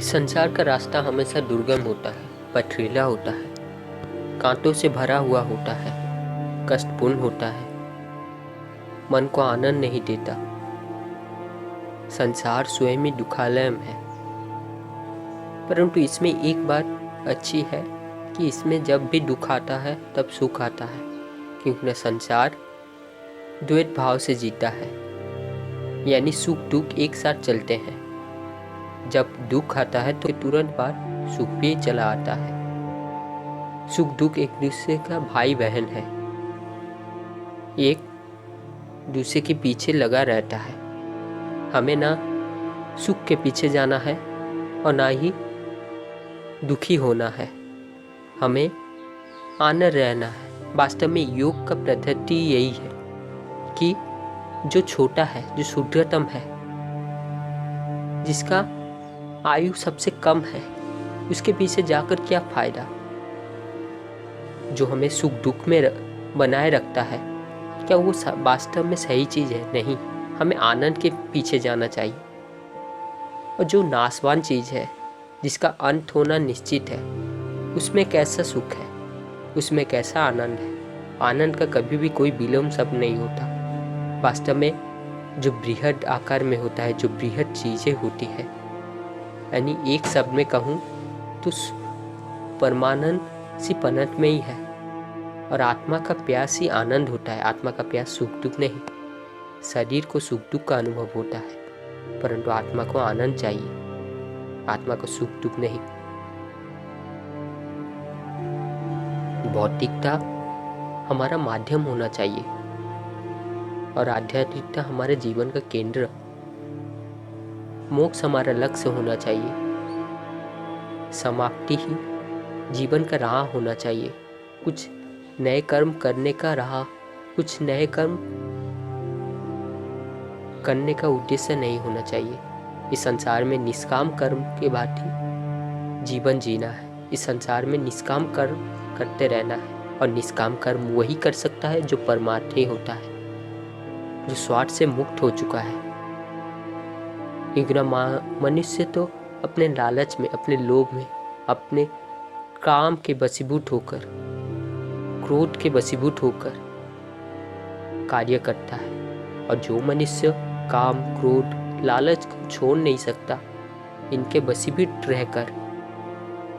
संसार का रास्ता हमेशा दुर्गम होता है, पथरीला होता है, कांटों से भरा हुआ होता है, कष्टपूर्ण होता है, मन को आनंद नहीं देता। संसार स्वयं ही दुखालय है। परंतु इसमें एक बात अच्छी है कि इसमें जब भी दुख आता है तब सुख आता है, क्योंकि संसार द्वैत भाव से जीता है, यानी सुख दुख एक साथ चलते हैं। जब दुख आता है तो तुरंत बाद सुख भी चला आता है। सुख दुख एक दूसरे का भाई बहन है, एक दूसरे के पीछे लगा रहता है। हमें ना सुख के पीछे जाना है और ना ही दुखी होना है, हमें आनंद रहना है। वास्तव में योग का पद्धति यही है कि जो छोटा है, जो शुद्धतम है, जिसका आयु सबसे कम है, उसके पीछे जाकर क्या फायदा। जो हमें सुख दुख में बनाए रखता है, क्या वो वास्तव में सही चीज़ है? नहीं, हमें आनंद के पीछे जाना चाहिए। और जो नाशवान चीज़ है, जिसका अंत होना निश्चित है, उसमें कैसा सुख है, उसमें कैसा आनंद है? आनंद का कभी भी कोई विलोम शब्द नहीं होता। वास्तव में जो बृहद आकार में होता है, जो बृहद चीज़ें होती है, यानी एक शब्द में कहूँ तो परमानंद सी पनत में ही है। और आत्मा का प्यास ही आनंद होता है। आत्मा का प्यास सुख दुख नहीं। शरीर को सुख दुख का अनुभव होता है, परंतु आत्मा को आनंद चाहिए, आत्मा को सुख दुख नहीं। भौतिकता हमारा माध्यम होना चाहिए और आध्यात्मिकता हमारे जीवन का केंद्र, मोक्ष हमारा लक्ष्य होना चाहिए। समाप्ति ही जीवन का राह होना चाहिए। कुछ नए कर्म करने का राह, कुछ नए कर्म करने का उद्देश्य नहीं होना चाहिए। इस संसार में निष्काम कर्म के भांति जीवन जीना है। इस संसार में निष्काम कर्म करते रहना है, और निष्काम कर्म वही कर सकता है जो परमार्थी होता है, जो स्वार्थ से मुक्त हो चुका है। मनुष्य तो अपने लालच में, अपने लोभ में, अपने काम के वशीभूत होकर, क्रोध के वशीभूत होकर कार्य करता है। और जो मनुष्य काम, क्रोध, लालच को छोड़ नहीं सकता, इनके वशीभूत रहकर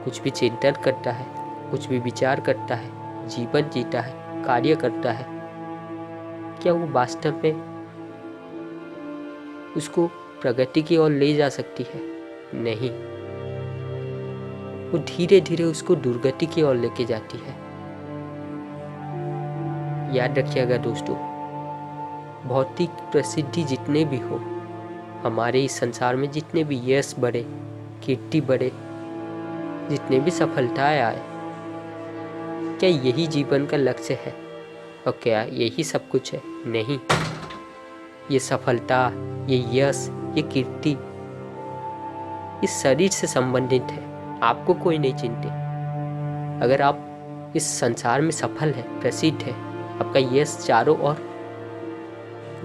कुछ भी चिंतन करता है, कुछ भी विचार करता है, जीवन जीता है, कार्य करता है, क्या वो वास्तव में उसको प्रगति की ओर ले जा सकती है? नहीं, वो धीरे धीरे उसको दुर्गति की ओर लेके जाती है। याद रखिएगा दोस्तों, भौतिक प्रसिद्धि जितने भी हो, हमारे इस संसार में जितने भी यश बढ़े, कीर्ति बढ़े, जितने भी सफलताएं आए, क्या यही जीवन का लक्ष्य है? और क्या यही सब कुछ है? नहीं, ये सफलता, ये यश, ये कीर्ति इस शरीर से संबंधित है। आपको कोई नहीं चिंते। अगर आप इस संसार में सफल है, प्रसिद्ध है, आपका यश चारों ओर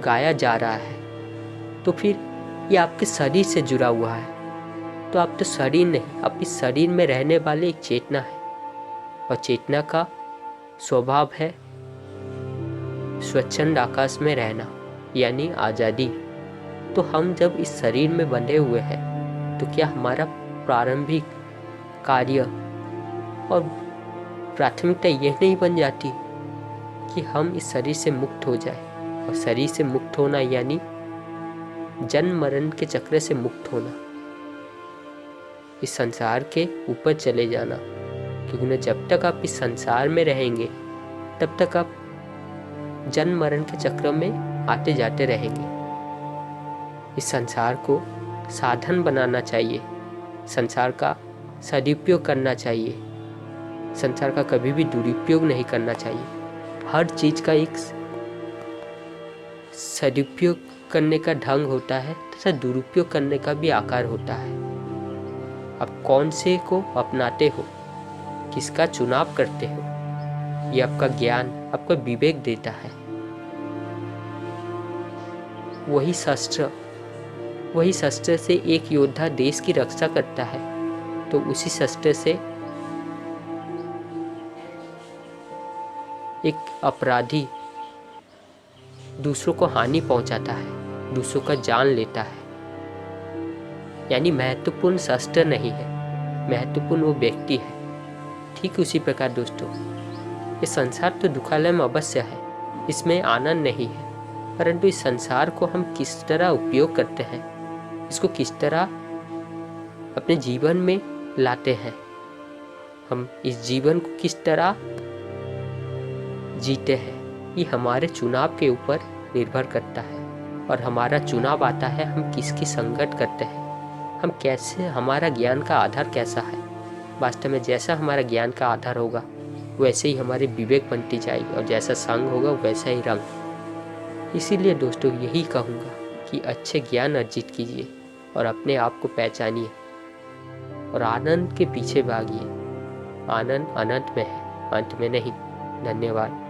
गाया जा रहा है, तो फिर ये आपके शरीर से जुड़ा हुआ है। तो आप तो शरीर नहीं, आप इस शरीर में रहने वाले एक चेतना है, और चेतना का स्वभाव है स्वच्छंद आकाश में रहना, यानी आज़ादी। तो हम जब इस शरीर में बंधे हुए हैं, तो क्या हमारा प्रारंभिक कार्य और प्राथमिकता यह नहीं बन जाती कि हम इस शरीर से मुक्त हो जाए? और शरीर से मुक्त होना यानी जन्म मरण के चक्र से मुक्त होना, इस संसार के ऊपर चले जाना। क्योंकि जब तक आप इस संसार में रहेंगे, तब तक आप जन्म मरण के चक्र में आते जाते रहेंगे। इस संसार को साधन बनाना चाहिए, संसार का सदुपयोग करना चाहिए, संसार का कभी भी दुरुपयोग नहीं करना चाहिए। हर चीज का एक सदुपयोग करने का ढंग होता है, तथा दुरुपयोग करने का भी आकार होता है। आप कौन से को अपनाते हो, किसका चुनाव करते हो, ये आपका ज्ञान, आपका विवेक देता है। वही शास्त्र वही शस्त्र से एक योद्धा देश की रक्षा करता है तो उसी शस्त्र से एक अपराधी दूसरों को हानि पहुंचाता है, दूसरों का जान लेता है। यानी महत्वपूर्ण शस्त्र नहीं है, महत्वपूर्ण वो व्यक्ति है। ठीक उसी प्रकार दोस्तों, ये संसार तो दुखालय अवश्य है, इसमें आनंद नहीं है, परंतु इस संसार को हम किस तरह उपयोग करते हैं, इसको किस तरह अपने जीवन में लाते हैं, हम इस जीवन को किस तरह जीते हैं, ये हमारे चुनाव के ऊपर निर्भर करता है। और हमारा चुनाव आता है हम किसकी संगत करते हैं, हम कैसे, हमारा ज्ञान का आधार कैसा है। वास्तव में जैसा हमारा ज्ञान का आधार होगा वैसे ही हमारी विवेक बनती जाएगी, और जैसा संग होगा वैसा ही रंग। इसीलिए दोस्तों यही कहूँगा कि अच्छे ज्ञान अर्जित कीजिए और अपने आप को पहचानिए और आनंद के पीछे भागिए। आनंद अनंत में है, अंत में नहीं। धन्यवाद।